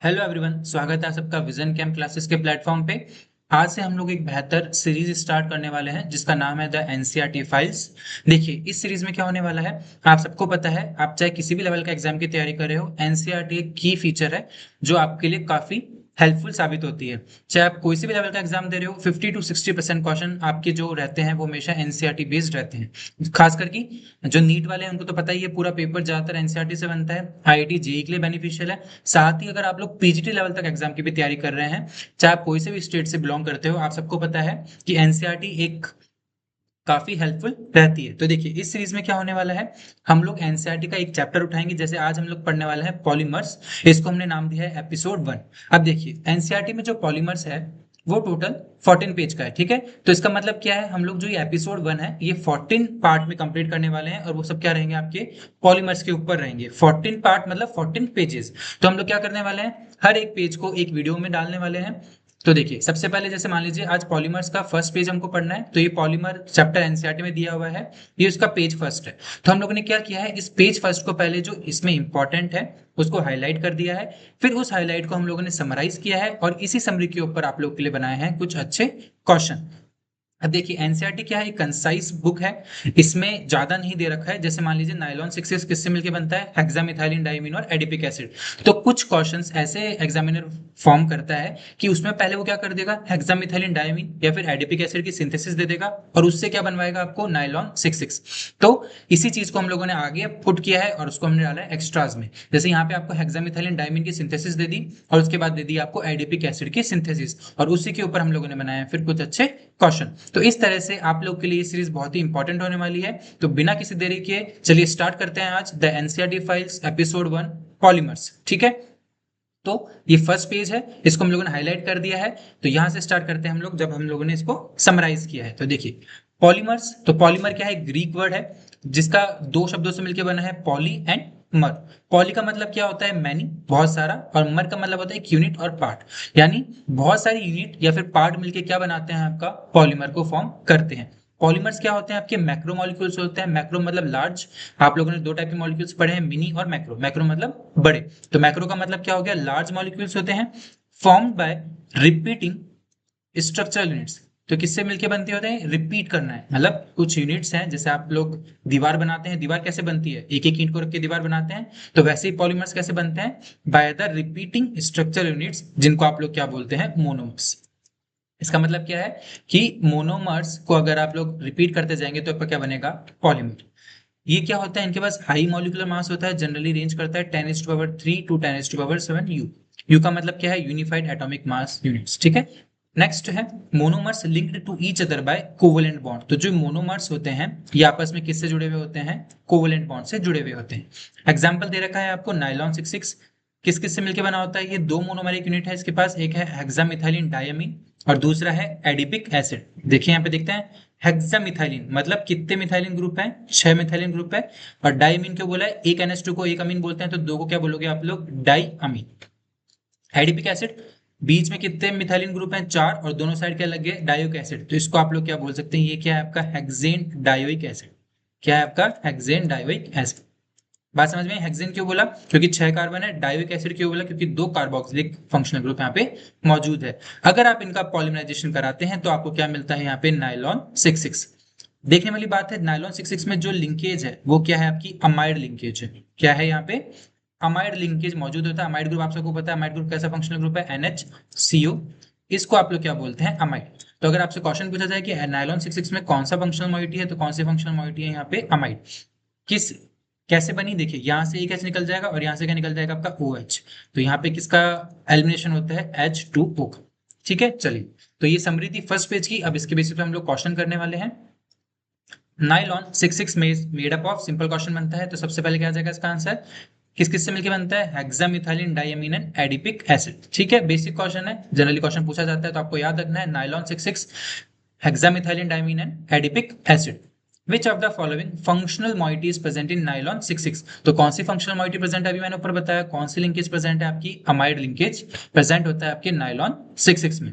Hello everyone, स्वागत है आप सबका विजन कैंप क्लासेस के प्लेटफॉर्म पे। आज से हम लोग एक बेहतर सीरीज स्टार्ट करने वाले हैं जिसका नाम है द एनसीईआरटी फाइल्स। देखिए, इस सीरीज में क्या होने वाला है, आप सबको पता है, आप चाहे किसी भी लेवल का एग्जाम की तैयारी कर रहे हो, एनसीईआरटी एक की फीचर है जो आपके लिए काफी हेल्पफुल साबित होती है। चाहे आप कोई सी भी लेवल का एग्जाम दे रहे हो, 50 to 60% क्वेश्चन आपके जो रहते हैं वो हमेशा एनसीईआरटी बेस्ड रहते हैं। खास करके जो नीट वाले हैं उनको तो पता ही है, पूरा पेपर ज्यादातर एनसीईआरटी से बनता है। आईआईटी जेईई के लिए बेनिफिशियल है। साथ ही अगर आप लोग पीजीटी लेवल तक एग्जाम की भी तैयारी कर रहे हैं, चाहे आप कोई से भी स्टेट से बिलोंग करते हो, आप सबको पता है कि एनसीईआरटी एक काफी हेल्पफुल रहती है। तो देखिए, इस सीरीज में क्या होने वाला है, हम लोग एनसीईआरटी का एक चैप्टर उठाएंगे। जैसे आज हम लोग पढ़ने वाले हैं पॉलीमर्स, इसको हमने नाम दिया है एपिसोड 1। अब देखिए, एनसीईआरटी में जो पॉलीमर्स है वो टोटल 14 पेज का है, ठीक है। तो इसका मतलब क्या है, हम लोग जो ये एपिसोड 1 है ये 14 पार्ट में कंप्लीट करने वाले हैं, और वो सब क्या रहेंगे, आपके पॉलीमर्स के ऊपर रहेंगे। 14 पार्ट मतलब 14 पेजेस। तो हम लोग क्या करने वाले हैं, हर एक पेज को एक वीडियो में डालने वाले हैं। तो देखिए, सबसे पहले जैसे मान लीजिए आज पॉलीमर्स का फर्स्ट पेज हमको पढ़ना है, तो ये पॉलीमर चैप्टर एनसीईआरटी में दिया हुआ है, ये उसका पेज फर्स्ट है। तो हम लोगों ने क्या किया है, इस पेज फर्स्ट को पहले जो इसमें इंपॉर्टेंट है उसको हाईलाइट कर दिया है। फिर उस हाईलाइट को हम लोगों ने समराइज किया है, और इसी समरी के ऊपर आप लोग के लिए बनाए हैं कुछ अच्छे क्वेश्चन। अब देखिए, एनसीईआरटी क्या है, कंसाइज बुक है। इसमें ज्यादा नहीं दे रखा है। जैसे मान लीजिए नाइलॉन 6 किससे मिलकर बनता है, हेक्सामिथाइलिन डाइमीन और एडिपिक एसिड। तो कुछ क्वेश्चंस ऐसे एग्जामिनर फॉर्म करता है कि उसमें पहले वो क्या कर देगा, हेक्सामिथाइलिन डाइमीन या फिर एडिपिक एसिड की सिंथेसिस दे देगा, और उससे क्या बनवाएगा आपको, नाइलॉन 6। तो इसी चीज को हम लोगों ने आगे पुट किया है और उसको हमने डाला है एक्स्ट्राज में। जैसे यहाँ पे आपको हेक्सामिथाइलिन डाइमीन की सिंथेसिस दे दी, और उसके बाद दे दी आपको एडिपिक एसिड की सिंथेसिस, और उसी के ऊपर हम लोगों ने बनाया फिर कुछ अच्छे क्वेश्चन। तो इस तरह से आप लोग के लिए ये सीरीज बहुत ही इंपॉर्टेंट होने वाली है। तो बिना किसी देरी के चलिए स्टार्ट करते हैं आज the NCERT files episode 1 polymers, ठीक है। तो ये फर्स्ट पेज है, इसको हम लोगों ने हाईलाइट कर दिया है। तो यहां से स्टार्ट करते हैं हम लोग, जब हम लोगों ने इसको समराइज किया है। तो देखिए, पॉलीमर्स, तो पॉलीमर क्या है, ग्रीक वर्ड है जिसका दो शब्दों से मिलकर बना है, पॉली एंड मर। पॉली का मतलब क्या होता है, मैनी, बहुत सारा, और मर का मतलब होता है एक यूनिट और पार्ट। यानी बहुत सारी यूनिट या फिर पार्ट मिलके क्या बनाते हैं, आपका पॉलीमर को फॉर्म करते हैं। पॉलीमर्स क्या होते हैं, आपके मैक्रो मॉलिक्यूल्स होते हैं। मैक्रो मतलब लार्ज। आप लोगों ने दो टाइप के मॉलिक्यूल्स पढ़े हैं, मिनी और मैक्रो। मैक्रो मतलब बड़े। तो मैक्रो का मतलब क्या हो गया, लार्ज मॉलिक्यूल्स होते हैं, formed by repeating structural units. तो किससे मिलके बनते होते हैं, रिपीट करना है, मतलब कुछ यूनिट्स हैं। जैसे आप लोग दीवार बनाते हैं, दीवार कैसे बनती है, एक एक ईंट को रख के दीवार बनाते हैं। तो वैसे ही पॉलीमर्स कैसे बनते हैं, by the repeating structural units, जिनको आप लोग क्या बोलते हैं, मोनोमर्स। इसका मतलब क्या है कि मोनोमर्स को अगर आप लोग रिपीट करते जाएंगे तो आपका क्या बनेगा, पॉलीमर। ये क्या होता है, इनके पास हाई मॉलिक्यूलर मास होता है, जनरली रेंज करता है 10⁻³ टू 10⁻⁷ यू। यू का मतलब क्या है, यूनिफाइड एटॉमिक मास यूनिट्स, ठीक है। नेक्स्ट है monomers linked to each other by covalent bond. तो जो मोनोमर्स होते हैं ये आपस में किससे जुड़े हुए होते हैं, कोवेलेंट बॉन्ड से जुड़े हुए होते हैं। एग्जाम्पल दे रखा है आपको, नाइलॉन 6 किस किस से मिलकर बना होता है, ये दो मोनोमेरिक यूनिट है इसके पास, एक है हेक्सामिथाइलिन डायमीन और दूसरा है एडिपिक एसिड। देखिए यहाँ पे देखते हैं, हेक्सामिथाइलिन मतलब कितने मिथाइलिन ग्रुप हैं, 6 मिथाइलिन ग्रुप है। और डाइमीन क्यों बोला है, एक NH2 को एक अमीन बोलते हैं, तो दो को क्या बोलोगे आप लोग, डाई अमीन। एडिपिक एसिड, बीच में कितने मिथाइलिन ग्रुप हैं, 4, और दोनों साइड क्या लगे, डायोइक एसिड। तो इसको आप लोग क्या बोल सकते हैं, ये क्या है आपका, हेक्सेन डायोइक एसिड। क्या है आपका, हेक्सेन डायोइक एसिड। बात समझ में, हेक्सेन क्यों बोला, क्योंकि 6 कार्बन है। डायोइक एसिड क्यों बोला, क्योंकि दो कार्बोक्सिलिक फंक्शनल ग्रुप यहाँ पे मौजूद है। अगर आप इनका पॉलीमराइजेशन कराते हैं तो आपको क्या मिलता है, यहाँ पे नाइलॉन 6। देखने वाली बात है, नाइलॉन 6 में जो लिंकेज है वो क्या है, आपकी अमाइड लिंकेज है। क्या है यहाँ पे, अमाइड लिंकेज मौजूद होता है। अमाइड ग्रुप आप सबको पता है, अमाइड ग्रुप कैसा फंक्शनल ग्रुप है, NHCO। इसको आप लोग क्या बोलते हैं, अमाइड। तो अगर आपसे क्वेश्चन पूछा जाए कि नाइलॉन 6 में कौन सा फंक्शनल मॉइटी है, तो कौन सी फंक्शनल मॉइटी है यहाँ पे, अमाइड। किस, कैसे बनी, देखिए यहाँ से एक H निकल जाएगा और यहाँ से क्या निकल जाएगा, आपका OH। तो यहाँ पे किसका एलिमिनेशन होता है, H2O का। ठीक है, चलिए। तो ये समरी थी फर्स्ट पेज की। अब इसके बेसिस पे हम लोग क्वेश्चन करने वाले हैं। Nylon 6 made up of, simple question बनता है, तो सबसे पहले क्या आ जाएगा इसका आंसर, किस किस से मिलकर बनता है, hexamethylene diamine and adipic acid. ठीक है, बेसिक क्वेश्चन है, जनरली क्वेश्चन पूछा जाता है, तो आपको याद रखना है, nylon 6 hexamethylene diamine and adipic acid. Which of the following functional moiety is present in nylon 6 तो कौन सी फंक्शनल moiety प्रेजेंट है, अभी मैंने ऊपर बताया, कौन सी लिंकेज प्रेजेंट है, आपकी अमाइड लिंकेज प्रेजेंट होता है आपके नाइलॉन 6 में।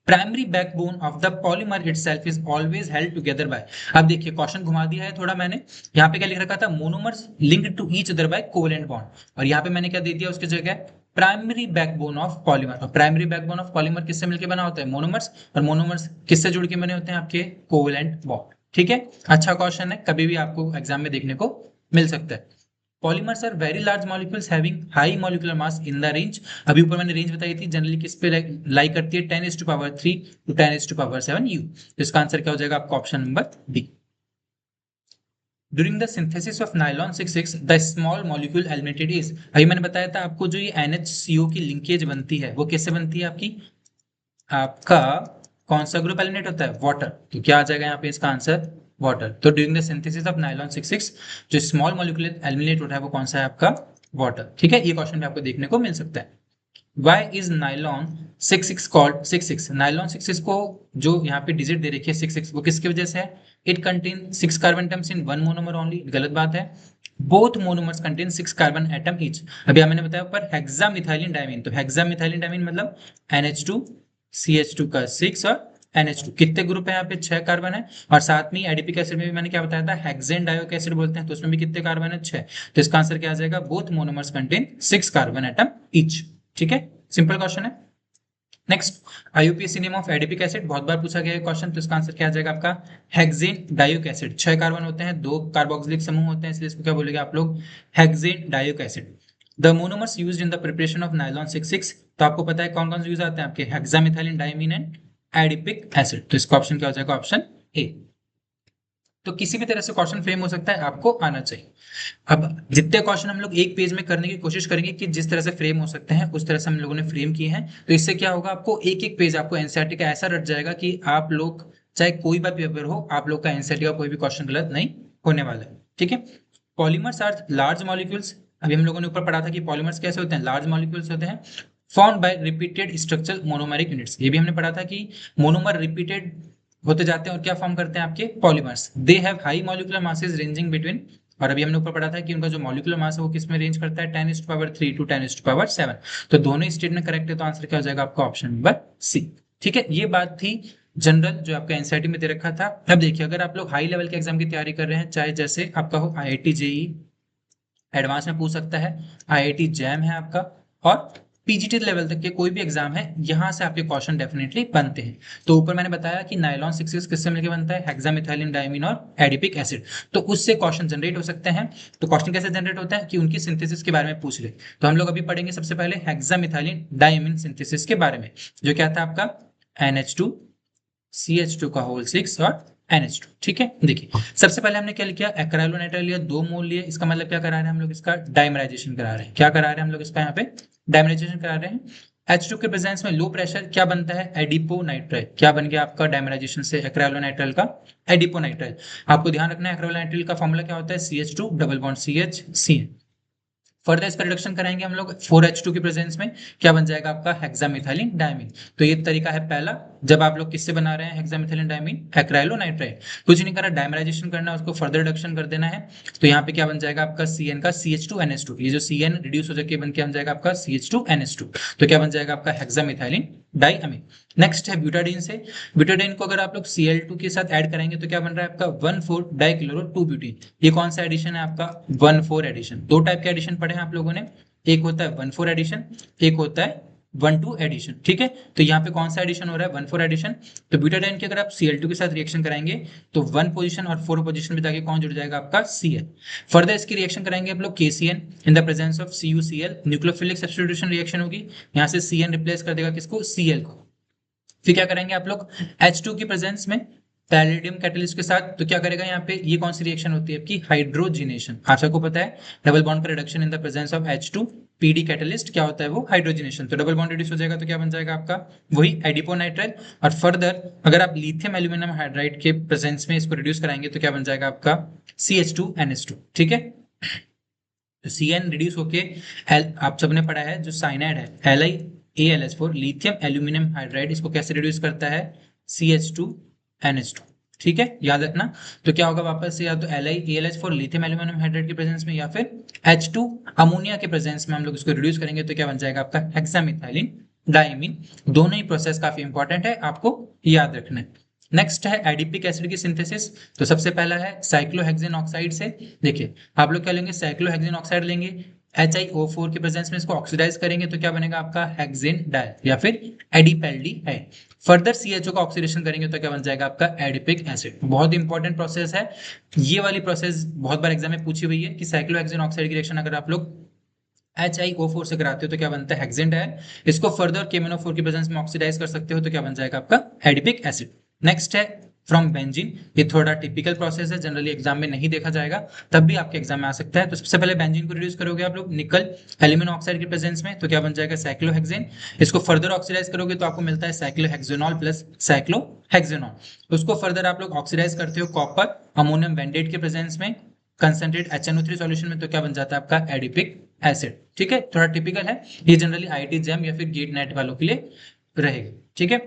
Primary backbone of the polymer itself is always held together by. अब देखिए, क्वेश्चन घुमा दिया है थोड़ा मैंने। यहाँ पे क्या लिख रखा था, monomers linked to each other by covalent bond, और यहाँ पे मैंने क्या दे दिया उसकी जगह, प्राइमरी बैकबोन ऑफ पॉलीमर। और प्राइमरी बैकबोन ऑफ पॉलीमर किससे मिलकर बना होता है? मोनोमर्स। और मोनोमर्स किससे जुड़ के बने होते हैं? आपके कोवेलेंट बॉन्ड। ठीक है, अच्छा क्वेश्चन है, कभी भी आपको एग्जाम में देखने को मिल सकता है। Polymers are very large molecules having high molecular mass in the range. अभी ऊपर मैंने रेंज बताई थी, जनरली किस पे लाई करती है? 10⁻³ to 10⁻7 U। तो इसका आंसर क्या हो जाएगा आपका? Option number B. During the synthesis of nylon 66, the small molecule eliminated is। अभी मैंने बताया था आपको, जो ये NHCO की लिंकेज बनती है वो किससे बनती है? आपकी आपका कौन सा ग्रुप एलिमिनेट होता है? वाटर। तो क्या आ जाएगा यहाँ पे इसका आंसर? वाटर। तो during the synthesis of nylon 66 जो स्मॉल मॉलिक्यूल एलिमिनेट होता है वो कौन सा है? आपका वाटर। ठीक है, ये क्वेश्चन भी आपको देखने को मिल सकता है। Why is nylon 66 called 66? Nylon 66 को जो यहाँ पे डिजिट दे रखी है 66, वो किसकी वजह से है? It contain 6 carbon atoms in one monomer only. गलत बात है, both monomers contain 6 carbon atom each. अभी मैंने बताया ऊपर हेक्सामिथाइलिन डाइमीन, तो हेक्सामिथाइलिन डाइमीन मतलब NH2 CH2 का 6 और NH2 कितने ग्रुप है? यहाँ पे 6 कार्बन है। और साथ में एडीपिक एसिड में भी मैंने क्या बताया था? हेक्सेन डायोइक एसिड बोलते हैं, तो उसमें भी कितने कार्बन है? 6। तो इसका आंसर क्या आ जाएगा? Both monomers contain 6 carbon atom each. ठीक है, सिंपल क्वेश्चन है। Next, IUPAC name of adipic acid, बहुत बार पूछा गया है क्वेश्चन, तो इसका आंसर क्या आ जाएगा आपका? Hexane dioic acid. 6 कार्बन होते हैं, 2 कार्बोक्सिलिक समूह होते हैं, इसलिए इसको क्या बोलेंगे आप लोग? Hexane dioic acid. The monomers used in the preparation of nylon 66, तो आपको पता है कौन कौन से यूज आते हैं आपके? Hexamethylene diamine and adipic acid. तो इसका ऑप्शन क्या हो जाएगा? Option A. तो किसी भी तरह से क्वेश्चन फ्रेम हो सकता है, आपको आना चाहिए। अब जितने क्वेश्चन हम लोग एक पेज में करने की कोशिश करेंगे कि जिस तरह से फ्रेम हो सकते हैं उस तरह से हम लोगों ने फ्रेम किए हैं, तो इससे क्या होगा? आपको एक एक पेज आपको एनसीईआरटी का ऐसा रट जाएगा कि आप लोग चाहे कोई भी पेपर हो, आप लोग का एनसीईआरटी का कोई भी क्वेश्चन गलत नहीं होने वाला है। ठीक है, पॉलीमर्स आर लार्ज मॉलिक्यूल्स। अभी हम लोगों ने ऊपर पढ़ा था कि पॉलीमर्स कैसे होते हैं? लार्ज मॉलिक्यूल्स होते हैं, formed by repeated structural monomeric units. ये भी हमने पढ़ा था कि मोनोमर रिपीटेड होते जाते हैं और क्या फॉर्म करते हैं? आपके polymers. They have high molecular masses ranging between, और अभी हमने ऊपर पढ़ा था कि उनका जो मॉलिक्यूलर मास है वो किस में रेंज करता है? 10⁻³ to 10⁻7। तो दोनों स्टेटमेंट करेक्ट है, तो आंसर क्या हो जाएगा आपका? Option number C. ठीक है, ये बात थी जनरल जो आपका एनसीईआरटी में दे रखा था। अब देखिए, अगर आप लोग हाई लेवल के एग्जाम की तैयारी कर रहे हैं, चाहे जैसे आपका हो IIT जेई एडवांस में पूछ सकता है, IIT जैम है आपका, और पीजीटी लेवल तक के कोई भी एग्जाम है, यहां से आपके क्वेश्चन डेफिनेटली बनते हैं। तो ऊपर मैंने बताया कि नाइलॉन 66 किससे मिलकर बनता है? हेक्सामिथाइलिन डाइमीन और एडिपिक एसिड। तो उससे क्वेश्चन जनरेट हो सकते हैं। तो क्वेश्चन कैसे जनरेट होता है? कि उनकी सिंथेसिस के बारे में पूछ ले। तो हम लोग अभी पढ़ेंगे सबसे पहले हेक्सामिथाइलिन डाइमीन सिंथेसिस के बारे में, जो क्या था आपका? NH2 CH2 का होल 6 और NH2। ठीक है, देखिए सबसे पहले हमने क्या लिखा? एक्राइलोनाइट्राइल लिया, 2 मोल लिए। इसका मतलब क्या करा रहे हैं हम लोग? इसका डाइमराइजेशन करा रहे हैं। क्या करा रहे हैं हम लोग? इसका यहाँ पे डाइमराइजेशन करा रहे हैं। H2 के प्रेजेंस में लो प्रेशर क्या बनता है? एडिपोनाइट्राइल। क्या बन गया आपका डाइमराइजेशन से एक्राइलोनाइट्राइल का? एडिपोनाइट्राइल। आपको ध्यान रखना है एक्राइलोनाइट्राइल का फॉर्मूला क्या होता है? CH2 double bond CH further इसका रिडक्शन कराएंगे हम लोग 4H2 की प्रेजेंस में, क्या बन जाएगा आपका? Hexamethylene diamine. तो ये तरीका है पहला, जब आप लोग किससे बना रहे हैं हेक्सामिथाइलिन डाइमीन? एक्राइलोनाइट्राइल। कुछ नहीं करना, डाइमराइजेशन करना है, उसको फर्दर रिडक्शन कर देना है। तो यहाँ पे क्या बन जाएगा आपका? CN का CH2NH2। ये जो CN रिड्यूस हो जाके बन के बन जाएगा आपका CH2NH2। तो क्या बन जाएगा आपका? हेक्सामिथाइलिन डाइअमीन। नेक्स्ट है ब्यूटाडीन से। ब्यूटाडीन को अगर आप लोग Cl2 के साथ ऐड करेंगे तो क्या बन रहा है आपका? 1,4 डाइक्लोरो 2 ब्यूटीन। ये कौन सा एडिशन है आपका? 1,4 एडिशन। दो टाइप के एडिशन पढ़े हैं आप लोगों ने, एक होता है 1,4 एडिशन, एक होता है 1,2 एडिशन। ठीक है, तो यहाँ पे कौन सा एडिशन हो रहा है? 1,4 एडिशन। तो ब्यूटाडाइन की अगर आप Cl2 के साथ रिएक्शन कराएंगे तो 1 पोजीशन और 4 पोजीशन में जाके कौन जुड़ जाएगा? आपका Cl। फर्दर इसकी रिएक्शन कराएंगे आप लोग KCN in the presence of CuCl, nucleophilic substitution reaction होगी। यहाँ से CN रिप्लेस कर देगा किसको? Cl को। फिर क्या करेंगे आप लोग? H2 की प्रेजेंस में पैलेडियम कैटलिस्ट के साथ, तो क्या करेगा यहाँ पे? ये कौन सी रिएक्शन होती है आपकी? हाइड्रोजिनेशन। आप सबको पता है डबल बॉन्ड का reduction in the presence of H2 PD catalyst क्या होता है? वो हाइड्रोजिनेशन। तो डबल बॉन्ड रिड्यूस हो जाएगा तो क्या बन जाएगा आपका? वही एडिपोनाइट्राइल। और फर्दर अगर आप लिथियम एल्यूमिनियम हाइड्राइड के प्रेजेंस में इसको रिड्यूस कराएंगे तो क्या बन जाएगा आपका? CH2NH2। ठीक है, तो CN रिड्यूस होके आप सबने पढ़ा है जो साइनाइड है LiAlH4 लिथियम एल्यूमिनियम हाइड्राइड, इसको कैसे रिड्यूस करता है? CH2NH2। ठीक है, याद रखना। तो क्या होगा वापस से? या तो LiAlH4 लिथियम एल्यूमिनियम हाइड्राइड के प्रेजेंस में, या फिर H2 अमोनिया के प्रेजेंस में हम लोग इसको रिड्यूस करेंगे तो क्या बन जाएगा आपका? Hexamethylene diamine. दोनों ही प्रोसेस काफी इंपॉर्टेंट है, आपको याद रखना है। नेक्स्ट है एडिपिक एसिड की सिंथेसिस। तो सबसे पहला है साइक्लोहेक्सेन ऑक्साइड से। देखिए आप लोग क्या लेंगे? साइक्लोहेक्सेन ऑक्साइड लेंगे, HiO4 के प्रेजेंस में इसको ऑक्सीडाइज करेंगे तो क्या बनेगा आपका हेक्सेन डाई या फिर एडिपेल्डिहाइड। फर्दर CHO का ऑक्सीडेशन करेंगे तो क्या बन जाएगा आपका एडिपिक एसिड। बहुत इंपॉर्टेंट प्रोसेस है ये वाली प्रोसेस, बहुत बार एग्जाम में पूछी हुई है कि साइक्लोहेक्सेन ऑक्साइड की रिएक्शन अगर आप लोग HiO4 से कराते हो तो क्या बनता है हेक्सेन डाई। इसको फर्दर KMnO4 की प्रेजेंस में ऑक्सीडाइज कर सकते हो तो क्या बन जाएगा आपका एडिपिक एसिड। नेक्स्ट है फ्रॉम बेंजीन। ये थोड़ा टिपिकल प्रोसेस है, जनरली एग्जाम में नहीं देखा जाएगा, तब भी आपके एग्जाम में आ सकता है। तो सबसे पहले बेंजीन को रिड्यूस करोगे आप लोग निकल एल्यूमिनियम ऑक्साइड के प्रेजेंस में तो क्या बन जाएगा साइक्लोहेक्सेन। इसको फर्दर ऑक्सीडाइज करोगे तो आपको मिलता है साइक्लोहेक्सेनॉल प्लस साइक्लोहेक्सेनॉल। उसको फर्दर आप लोग ऑक्सीडाइज करते हो कॉपर अमोनियम वेंडेट के प्रेजेंस में कंसंट्रेट HNO3 सॉल्यूशन में तो क्या बन जाता है आपका एडिपिक एसिड। ठीक है, थोड़ा टिपिकल है ये, जनरली IIT जैम या फिर गेट नेट वालों के लिए रहेगा। ठीक है,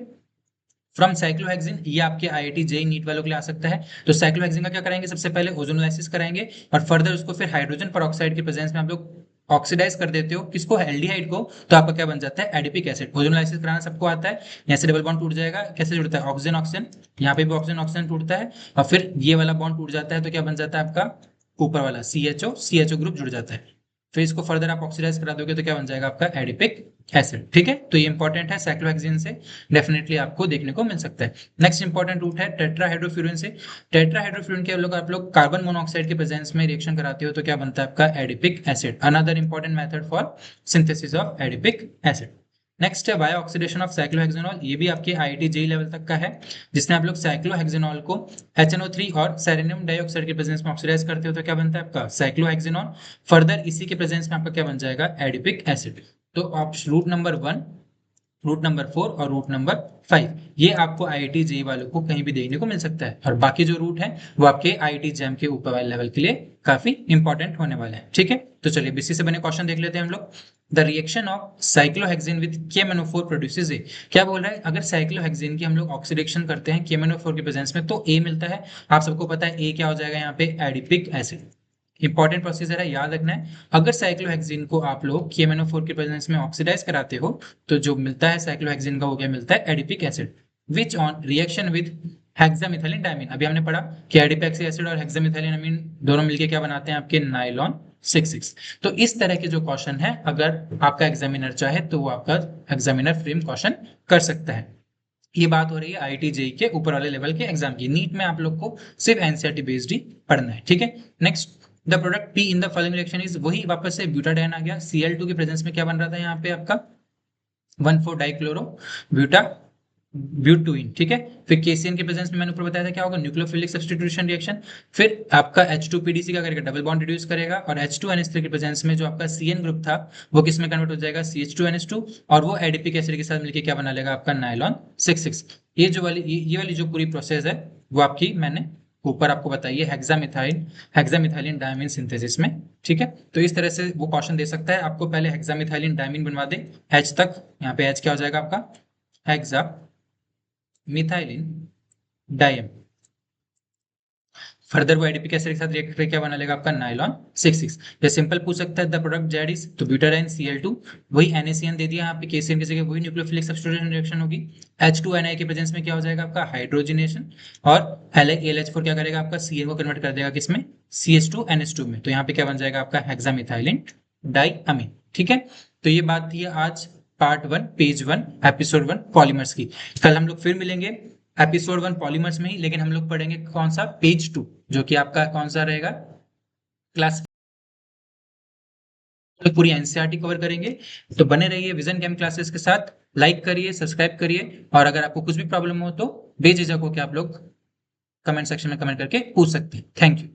फ्रॉम साइक्लोहेक्सेन ये आपके IIT जेई नीट वालों के लिए आ सकता है। तो साइक्लोहेक्सेन का क्या कराएंगे, सबसे पहले ओजोनोलाइसिस कराएंगे और फर्दर उसको फिर हाइड्रोजन परऑक्साइड के प्रेजेंस में आप लोग ऑक्सीडाइज कर देते हो किसको, एल्डिहाइड को, तो आपका क्या बन जाता है एडिपिक एसिड। ओजोनोलाइसिस कराना सबको आता है। यहाँ से डबल बॉन्ड टूट जाएगा, कैसे जुड़ता है ऑक्सीजन ऑक्सीजन, यहाँ पे भी ऑक्सीजन ऑक्सीजन टूटता है और फिर ये वाला बॉन्ड टूट जाता है तो क्या बन जाता है आपका ऊपर वाला CHO ग्रुप जुड़ जाता है। फिर इसको फर्दर आप ऑक्सीडाइज करा दोगे तो क्या बन जाएगा आपका एडिपिक एसिड। ठीक है, तो ये इंपॉर्टेंट है, साइक्लोहेक्सेन से डेफिनेटली आपको देखने को मिल सकता है। नेक्स्ट इंपॉर्टेंट रूट है टेट्राहाइड्रोफ्यूरिन से। टेट्राहाइड्रोफ्यूरिन के आप लोग कार्बन मोनोऑक्साइड के प्रेजेंस में रिएक्शन कराते हो तो क्या बनता है आपका adipic acid. Another important method for synthesis of adipic acid. Next है बायो ऑक्सीडेशन ऑफ साइक्लोहेक्सेनॉल। ये भी आपके IIT जेई लेवल तक का है, जिसमें आप लोग साइक्लोहेक्सेनॉल को HNO3 और सेलेनियम डाइऑक्साइड के प्रेजेंस में ऑक्सीडाइज करते हो तो क्या बनता है आपका साइक्लोहेक्सेनॉल। फर्दर इसी के प्रेजेंस में आपका क्या बन जाएगा एडिपिक एसिड। तो आप रूट नंबर 1, रूट नंबर 4 और रूट नंबर 5 ये आपको IIT जेई वालों को कहीं भी देखने को मिल सकता है, और बाकी जो रूट है वो आपके IIT जैम के ऊपर वाले लेवल के लिए काफी इंपॉर्टेंट होने वाले हैं। ठीक है, तो चलिए बीसी से बने क्वेश्चन देख लेते हैं हम लोग। The reaction of cyclohexene with KMnO4 produces A. क्या बोल रहा है, अगर साइक्लोहेक्सेन की हम लोग ऑक्सीडेशन करते हैं KMnO4 के प्रेजेंस में तो A मिलता है। आप सबको पता है A क्या हो जाएगा यहाँ पे एडिपिक एसिड। इंपॉर्टेंट प्रोसीजर है, याद रखना है। अगर साइक्लोहेक्सेन को आप लोग KMnO4 के प्रेजेंस में ऑक्सीडाइज कराते हो तो जो मिलता है साइक्लोहेक्सेन का वो क्या मिलता है adipic acid, which on reaction with hexamethylene diamine. अभी हमने पढ़ा कि एडिपेक्सी एसिड और हेक्सामिथाइलिन अमीन दोनों मिलके क्या बनाते हैं आपके नाइलॉन 6,6। तो इस तरह के जो क्वेश्चन है अगर आपका एग्जामिनर चाहे तो वो आपका एग्जामिनर फ्रेम क्वेश्चन कर सकता है। ये बात हो रही है IIT जेई के ऊपर वाले लेवल के एग्जाम की। नीट में आप लोग को सिर्फ NCERT बेस्ड ही पढ़ना है। ठीक है, next the product P in the following reaction is, वही वापस से ब्यूटाडाइन आ गया। Cl2 के प्रेजेंस में क्या बन रहा था यहाँ पे आपका 1,4 डाइक्लोरो ब्यूटा ब्यूटुइन। ठीक है, फिर KCN के प्रेजेंस में मैंने ऊपर बताया था क्या होगा न्यूक्लियोफिलिक सब्स्टिट्यूशन रिएक्शन। फिर आपका H2PDC का करेगा डबल बॉन्ड रिड्यूस करेगा और H2NH3 के प्रेजेंस में जो आपका CN ग्रुप था वो किस में कन्वर्ट हो जाएगा CH2NH2 और वो एडिपिक एसिड के साथ मिलकर क्या बना लेगा आपका नाइलॉन 6,6। ये वाली जो पूरी प्रोसेस है वो आपकी मैंने ऊपर आपको बताइए हेक्सामिथाइलिन डायमीन सिंथेसिस में। ठीक है, तो इस तरह से वो क्वेश्चन दे सकता है आपको। पहले हेक्सामिथाइलिन डायमीन बनवा दे H तक, यहाँ पे H क्या हो जाएगा आपका हेक्सा मिथाइलिन डाइम। फर्दर वो एडिपिक एसिड के साथ रिएक्ट करके क्या बना लेगा आपका नाइलॉन 6,6। ये सिंपल पूछ सकता है द प्रोडक्ट जेड इज, तो ब्यूटाडाइन Cl2 वही NaCN दे दिया यहाँ पे, KCN की जगह वही न्यूक्लियोफिलिक सब्स्टिट्यूशन रिएक्शन होगी। H2Na के प्रेजेंस में क्या हो जाएगा आपका हाइड्रोजनेशन और AlH4 क्या करेगा आपका CN को कन्वर्ट कर देगा किसमें CH2NH2 में, तो यहाँ पे क्या बन जाएगा आपका हेक्सामिथाइलिन डाइअमीन। ठीक है, तो ये बात थी आज पार्ट 1 पेज 1 एपिसोड 1 पॉलीमर्स की। कल हम लोग फिर मिलेंगे एपिसोड 1 पॉलीमर्स में ही, लेकिन हम लोग पढ़ेंगे कौन सा पेज 2 जो कि आपका कौन सा रहेगा क्लास, तो पूरी NCERT कवर करेंगे। तो बने रहिए विजन केम क्लासेस के साथ, लाइक करिए सब्सक्राइब करिए, और अगर आपको कुछ भी प्रॉब्लम हो तो बेझिझक होकर आप लोग कमेंट सेक्शन में कमेंट करके पूछ सकते हैं। Thank you.